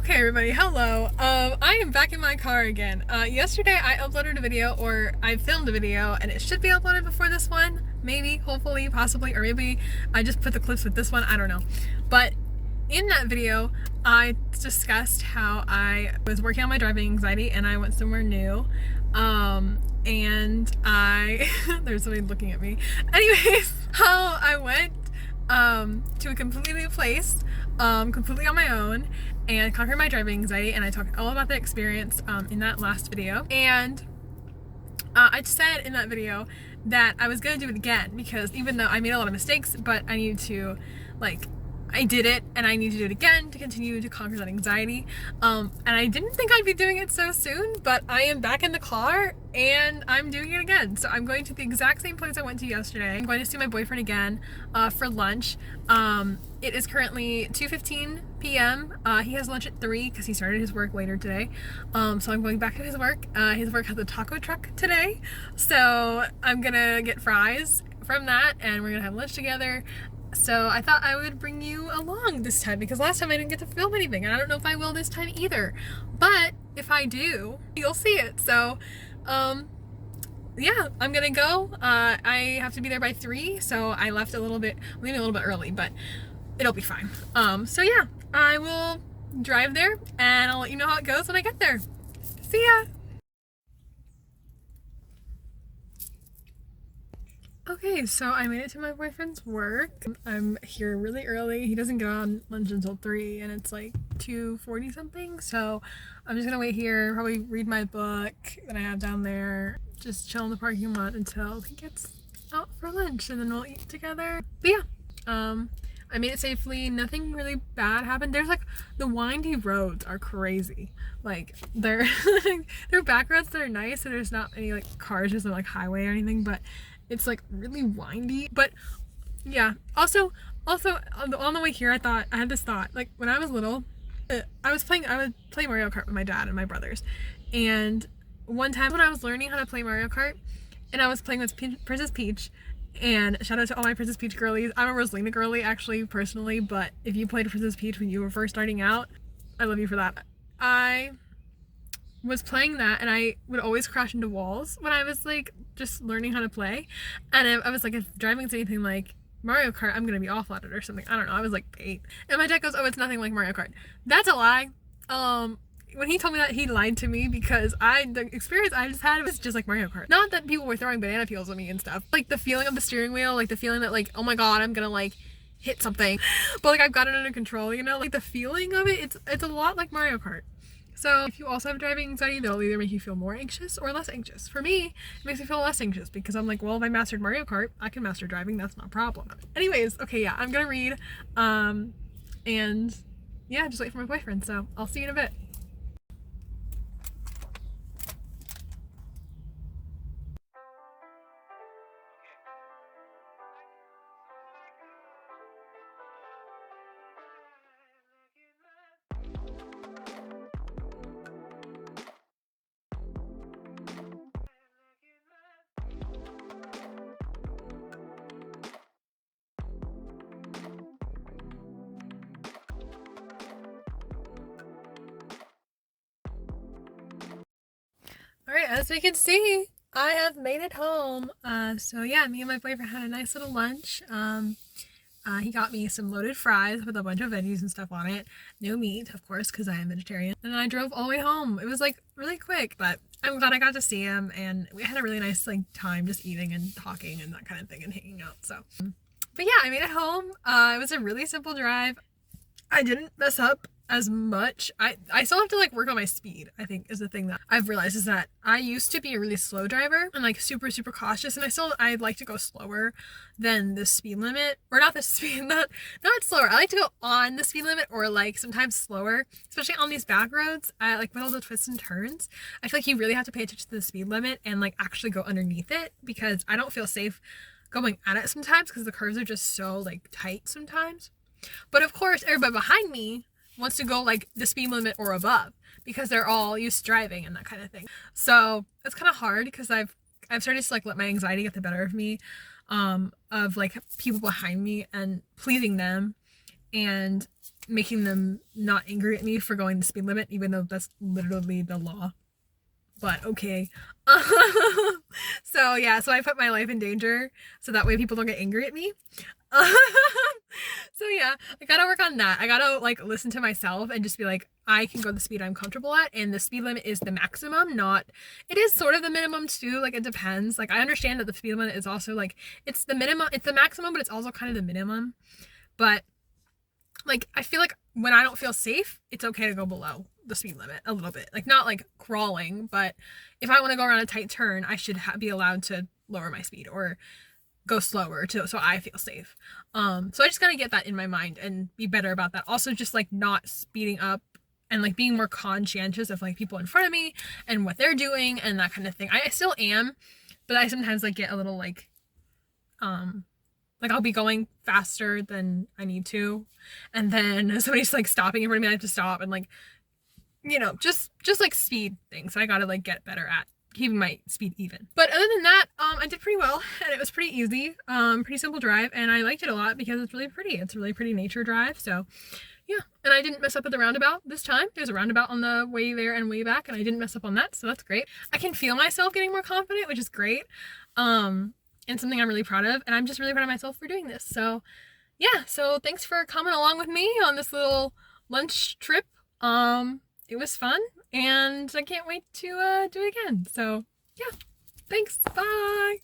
Okay, everybody, hello. I am back in my car again. Yesterday I uploaded a video, or I filmed a video, and it should be uploaded before this one. Maybe, hopefully, possibly, or maybe I just put the clips with this one. I don't know. But in that video, I discussed how I was working on my driving anxiety and I went somewhere new. And I, there's somebody looking at me. Anyways, how I went to a completely new place, completely on my own, and conquer my driving anxiety. And I talked all about the experience in that last video. And I said in that video that I was gonna do it again, because even though I made a lot of mistakes, but I needed to, I did it, and I need to do it again to continue to conquer that anxiety. And I didn't think I'd be doing it so soon, but I am back in the car and I'm doing it again. So I'm going to the exact same place I went to yesterday. I'm going to see my boyfriend again for lunch. It is currently 2:15 p.m. He has lunch at 3 because he started his work later today. So I'm going back to his work. His work has a taco truck today. So I'm gonna get fries from that and we're gonna have lunch together. So I thought I would bring you along this time, because last time I didn't get to film anything, and I don't know if I will this time either. But if I do, you'll see it. So, yeah, I'm gonna go. I have to be there by 3, so I left leaving a little bit early, but it'll be fine. So yeah, I will drive there, and I'll let you know how it goes when I get there. See ya! Okay, so I made it to my boyfriend's work. I'm here really early. He doesn't get on lunch until 3 and it's like 2:40 something. So I'm just gonna wait here, probably read my book that I have down there, just chill in the parking lot until he gets out for lunch, and then we'll eat together. But yeah, I made it safely. Nothing really bad happened. There's the windy roads are crazy. They're they're back roads that are nice, so there's not any cars, there's no highway or anything, but it's really windy. But yeah, also on the way here, I had this thought, when I was little, I would play Mario Kart with my dad and my brothers. And one time when I was learning how to play Mario Kart and I was playing with Princess Peach, and shout out to all my Princess Peach girlies. I'm a Rosalina girly actually, personally, but if you played Princess Peach when you were first starting out, I love you for that. I was playing that and I would always crash into walls when I was just learning how to play, and I was if driving to anything like Mario Kart, I'm gonna be awful at it or something. I don't know. I was 8, and my dad goes, "Oh, it's nothing like Mario Kart." That's a lie. When he told me that, he lied to me, because the experience I just had was just like Mario Kart. Not that people were throwing banana peels at me and stuff. The feeling of the steering wheel, the feeling that oh my god, I'm gonna hit something, but I've got it under control. The feeling of it, it's a lot like Mario Kart. So if you also have driving anxiety, that'll either make you feel more anxious or less anxious. For me, it makes me feel less anxious, because I'm well, if I mastered Mario Kart, I can master driving. That's not a problem. Anyways, okay, yeah, I'm gonna read, and yeah, just wait for my boyfriend. So I'll see you in a bit. Alright, as we can see, I have made it home. So yeah, me and my boyfriend had a nice little lunch. He got me some loaded fries with a bunch of veggies and stuff on it. No meat, of course, because I am vegetarian. And I drove all the way home. It was really quick, but I'm glad I got to see him, and we had a really nice time just eating and talking and that kind of thing and hanging out. So, but yeah, I made it home. It was a really simple drive. I didn't mess up as much. I still have to work on my speed, I think, is the thing that I've realized, is that I used to be a really slow driver and super cautious, and I'd like to go slower than the speed limit, or not the speed, not slower. I like to go on the speed limit, or sometimes slower, especially on these back roads. I with all the twists and turns, I feel you really have to pay attention to the speed limit and actually go underneath it, because I don't feel safe going at it sometimes, because the curves are just so tight sometimes. But of course, everybody behind me wants to go the speed limit or above, because they're all used to driving and that kind of thing. So it's kind of hard, because I've started to let my anxiety get the better of me, of people behind me and pleasing them, and making them not angry at me for going the speed limit, even though that's literally the law. But okay. So yeah, so I put my life in danger so that way people don't get angry at me. So yeah, I gotta work on that. I gotta like listen to myself and just be like, I can go the speed I'm comfortable at, and the speed limit is the maximum, not, it is sort of the minimum too. Like it depends. Like I understand that the speed limit is also like, it's the minimum, it's the maximum, but it's also kind of the minimum. But like I feel like when I don't feel safe, it's okay to go below the speed limit a little bit. Like not like crawling, but if I want to go around a tight turn, I should be allowed to lower my speed or go slower to so I feel safe. So I just gotta get that in my mind and be better about that. Also just like not speeding up and like being more conscientious of like people in front of me and what they're doing and that kind of thing. I still am, but I sometimes like get a little like I'll be going faster than I need to, and then somebody's like stopping in front of me, I have to stop, and like, you know, just like speed things. I gotta like get better at keeping my speed even. But other than that, I did pretty well, and it was pretty easy, pretty simple drive, and I liked it a lot because it's really pretty. It's a really pretty nature drive, so yeah. And I didn't mess up at the roundabout this time. There's a roundabout on the way there and way back, and I didn't mess up on that, so that's great. I can feel myself getting more confident, which is great. And something I'm really proud of, and I'm just really proud of myself for doing this. So yeah, so thanks for coming along with me on this little lunch trip. It was fun, and I can't wait to do it again. So yeah, thanks, bye.